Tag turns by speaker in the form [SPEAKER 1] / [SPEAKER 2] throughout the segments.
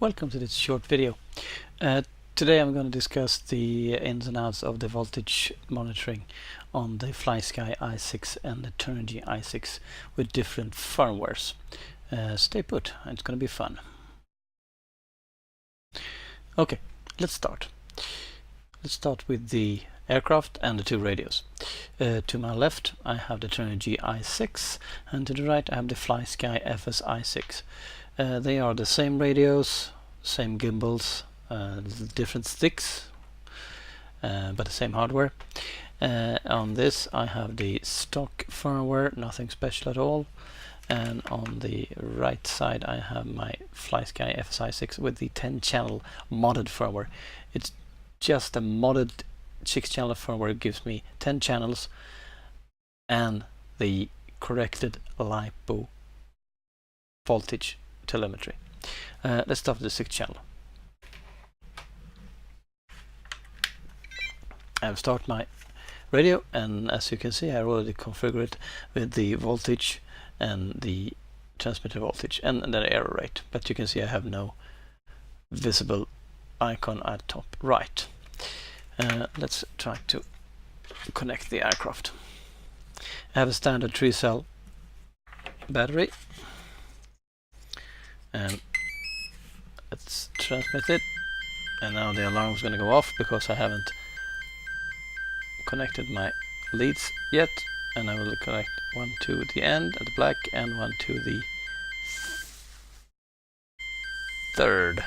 [SPEAKER 1] Welcome to this short video. Today I'm going to discuss the ins and outs of the voltage monitoring on the Flysky i6 and the Turnigy i6 with different firmwares. Stay put, it's going to be fun. Okay, let's start. Let's start with the aircraft and the two radios. To my left I have the Turnigy i6 and to the right I have the Flysky FS i6. They are the same radios, same gimbals, different sticks, but the same hardware. On this I have the stock firmware, nothing special at all. And on the right side I have my Flysky FS i6 with the 10-channel modded firmware. It's just a modded 6-channel firmware. It gives me 10 channels and the corrected Lipo voltage telemetry. Let's start with the 6th channel. I've started my radio, and as you can see I already configured it with the voltage and the transmitter voltage and the error rate, but you can see I have no visible icon at top right. Let's try to connect the aircraft. I have a standard 3-cell battery, and let's transmit it. And now the alarm is going to go off because I haven't connected my leads yet, and I will connect one to the end at the black and one to the third,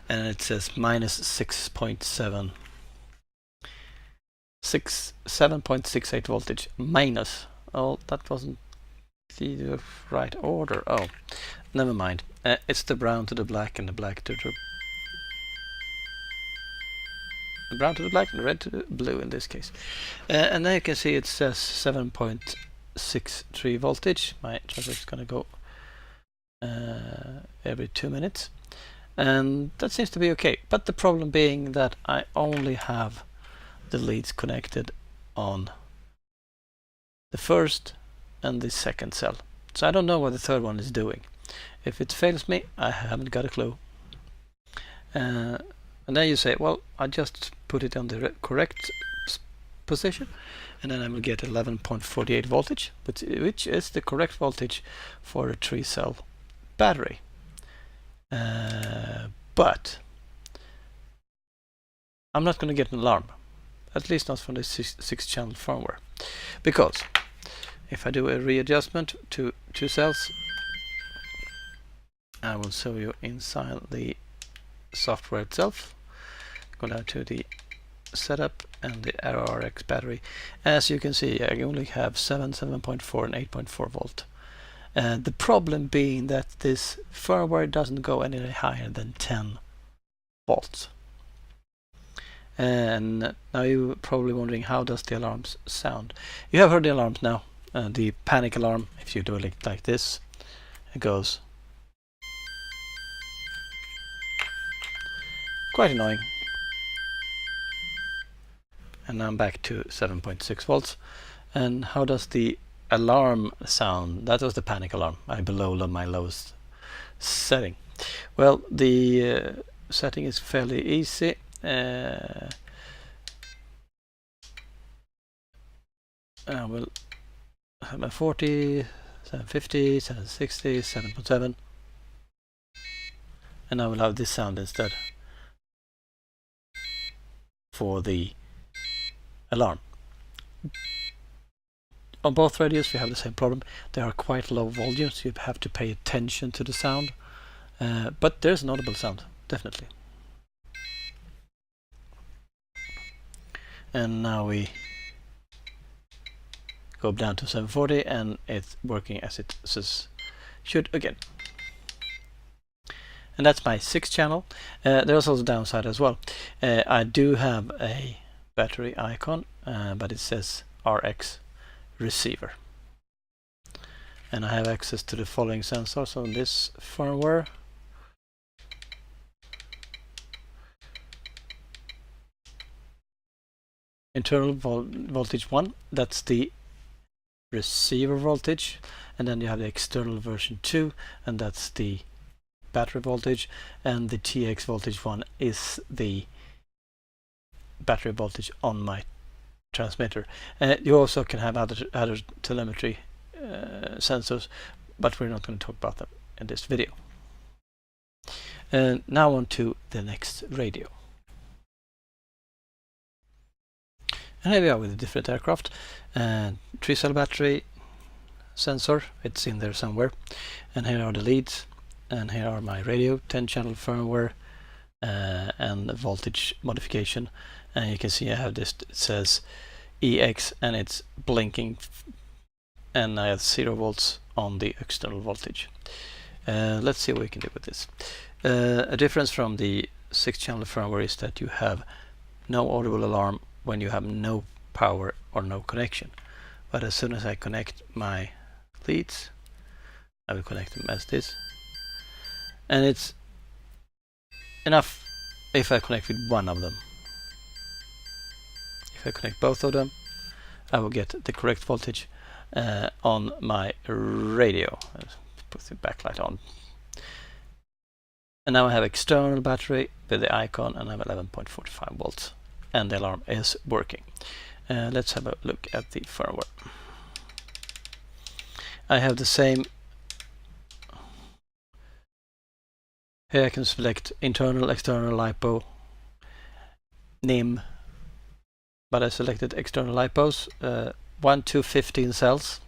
[SPEAKER 1] and it says minus 7.68 voltage minus. Oh, that wasn't the right order. Oh, never mind. It's the brown to the black and the black to the brown to the black and the red to the blue in this case. And then you can see it says 7.63 voltage. My transmitter is going to go every 2 minutes, and that seems to be okay. But the problem being that I only have the leads connected on the first and the second cell, so I don't know what the third one is doing. If it fails me, I haven't got a clue. And then you say, well, I just put it on the correct position, and then I will get 11.48 voltage, which is the correct voltage for a 3-cell battery. But I'm not going to get an alarm, at least not from the 6-channel firmware, because if I do a readjustment to 2 cells, I will show you inside the software itself. Go down to the setup and the RRX battery. As you can see, I only have 7.4 and 8.4 volt. The problem being that this firmware doesn't go any higher than 10 volts. And now you're probably wondering, how does the alarms sound? You have heard the alarms now. The panic alarm, if you do it like this, it goes. Quite annoying. And now I'm back to 7.6 volts. And how does the alarm sound? That was the panic alarm. I'm below my lowest setting. Well, the setting is fairly easy. I will have my 40, 750, 760, 7.7, and I will have this sound instead for the alarm. On both radios we have the same problem. They are quite low volume, so you have to pay attention to the sound, but there's an audible sound, definitely. And now we go down to 740 and it's working as it should again. And that's my 6th channel. There's also a downside as well. I do have a battery icon, but it says RX receiver. And I have access to the following sensors on this firmware. Internal voltage 1, that's the receiver voltage, and then you have the external version 2, and that's the battery voltage, and the TX voltage one is the battery voltage on my transmitter. You also can have other telemetry sensors, but we're not going to talk about them in this video. Now on to the next radio. And here we are with a different aircraft. 3-cell battery sensor, it's in there somewhere. And here are the leads, and here are my radio, 10-channel firmware, and voltage modification. And you can see I have this, it says EX, and it's blinking, and I have 0 volts on the external voltage. Let's see what we can do with this. A difference from the 6-channel firmware is that you have no audible alarm when you have no power or no connection. But as soon as I connect my leads, I will connect them as this. And it's enough if I connect with one of them. If I connect both of them, I will get the correct voltage on my radio. Let's put the backlight on. And now I have external battery with the icon, and I have 11.45 volts. And the alarm is working. Let's have a look at the firmware. I have the same. Here I can select internal, external, Lipo, NIM, but I selected external Lipos, 1 to 15 cells.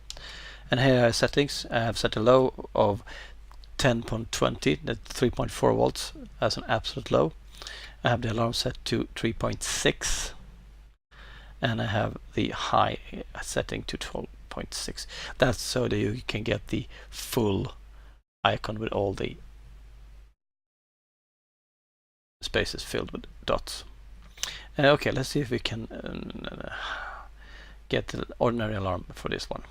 [SPEAKER 1] And here are settings. I have set a low of 10.20, that's 3.4 volts as an absolute low. I have the alarm set to 3.6, and I have the high setting to 12.6. That's so that you can get the full icon with all the spaces filled with dots. Okay, let's see if we can get the ordinary alarm for this one.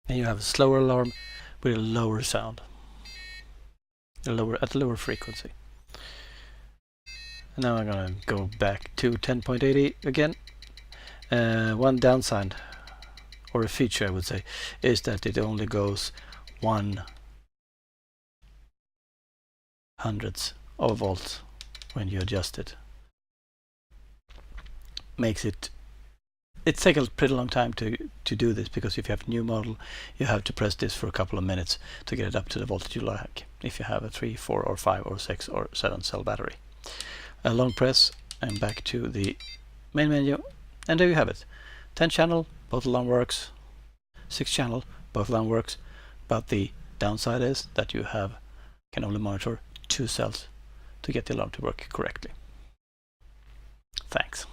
[SPEAKER 1] And you have a slower alarm with a lower sound, at a lower frequency. And now I'm gonna go back to 10.80 again. One downside, or a feature I would say, is that it only goes 1/100th of a volt when you adjust it. Makes it takes a pretty long time to do this, because if you have a new model, you have to press this for a couple of minutes to get it up to the voltage you like, if you have a 3, 4, or 5, or 6, or 7 cell battery. A long press and back to the main menu, and there you have it. 10 channel, both alarm works. 6 channel, both alarm works, but the downside is that you can only monitor 2 cells to get the alarm to work correctly. Thanks.